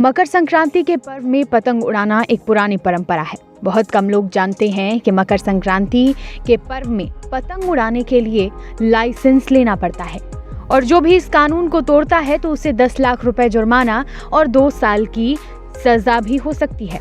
मकर संक्रांति के पर्व में पतंग उड़ाना एक पुरानी परंपरा है। बहुत कम लोग जानते हैं कि मकर संक्रांति के पर्व में पतंग उड़ाने के लिए लाइसेंस लेना पड़ता है और जो भी इस कानून को तोड़ता है तो उसे 10 लाख रुपए जुर्माना और 2 साल की सजा भी हो सकती है।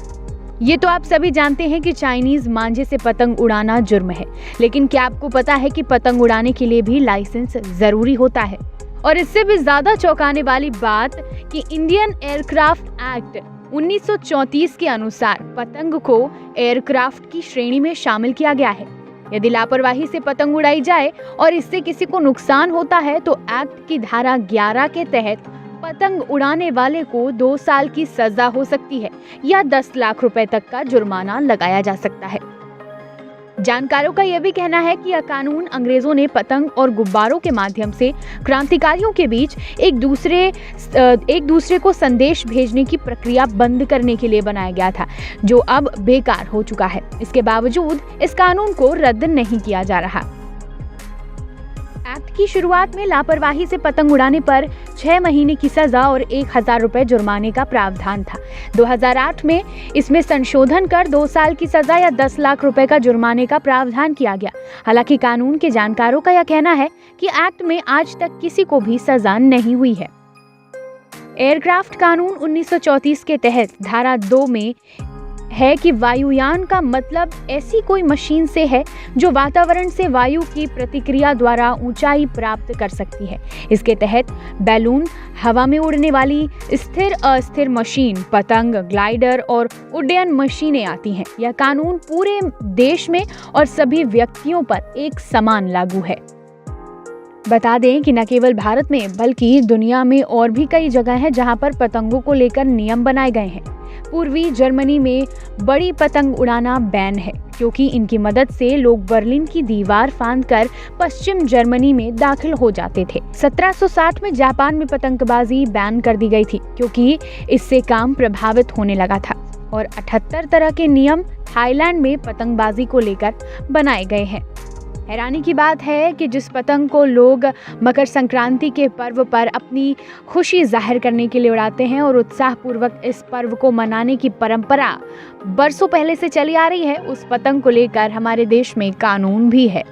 ये तो आप सभी जानते हैं कि चाइनीज मांझे से पतंग उड़ाना जुर्म है, लेकिन क्या आपको पता है कि पतंग उड़ाने के लिए भी लाइसेंस जरूरी होता है? और इससे भी ज्यादा चौंकाने वाली बात कि इंडियन एयरक्राफ्ट एक्ट 1934 के अनुसार पतंग को एयरक्राफ्ट की श्रेणी में शामिल किया गया है। यदि लापरवाही से पतंग उड़ाई जाए और इससे किसी को नुकसान होता है तो एक्ट की धारा 11 के तहत पतंग उड़ाने वाले को 2 साल की सजा हो सकती है या 10 लाख रुपए तक का जुर्माना लगाया जा सकता है। जानकारों का यह भी कहना है कि यह कानून अंग्रेजों ने पतंग और गुब्बारों के माध्यम से क्रांतिकारियों के बीच एक दूसरे को संदेश भेजने की प्रक्रिया बंद करने के लिए बनाया गया था, जो अब बेकार हो चुका है। इसके बावजूद इस कानून को रद्द नहीं किया जा रहा। एक्ट की शुरुआत में लापरवाही से पतंग उड़ाने पर 6 महीने की सजा और 1000 रुपए जुर्माने का प्रावधान था। 2008 में इसमें संशोधन कर 2 साल की सजा या 10 लाख रुपए का जुर्माने का प्रावधान किया गया। हालांकि कानून के जानकारों का यह कहना है कि एक्ट में आज तक किसी को भी सजा नहीं हुई है। एयरक्राफ्ट कानून 1934 के तहत धारा 2 में है कि वायुयान का मतलब ऐसी कोई मशीन से है जो वातावरण से वायु की प्रतिक्रिया द्वारा ऊंचाई प्राप्त कर सकती है। इसके तहत बैलून, हवा में उड़ने वाली स्थिर अस्थिर मशीन, पतंग, ग्लाइडर और उड्डयन मशीनें आती हैं। यह कानून पूरे देश में और सभी व्यक्तियों पर एक समान लागू है। बता दें कि न केवल भारत में बल्कि दुनिया में और भी कई जगह हैं जहां पर पतंगों को लेकर नियम बनाए गए हैं। पूर्वी जर्मनी में बड़ी पतंग उड़ाना बैन है क्योंकि इनकी मदद से लोग बर्लिन की दीवार फांदकर पश्चिम जर्मनी में दाखिल हो जाते थे। 1760 में जापान में पतंगबाजी बैन कर दी गई थी क्योंकि इससे काम प्रभावित होने लगा था और 78 तरह के नियम थाईलैंड में पतंगबाजी को लेकर बनाए गए हैं। हैरानी की बात है कि जिस पतंग को लोग मकर संक्रांति के पर्व पर अपनी खुशी जाहिर करने के लिए उड़ाते हैं और उत्साहपूर्वक इस पर्व को मनाने की परंपरा बरसों पहले से चली आ रही है, उस पतंग को लेकर हमारे देश में कानून भी है।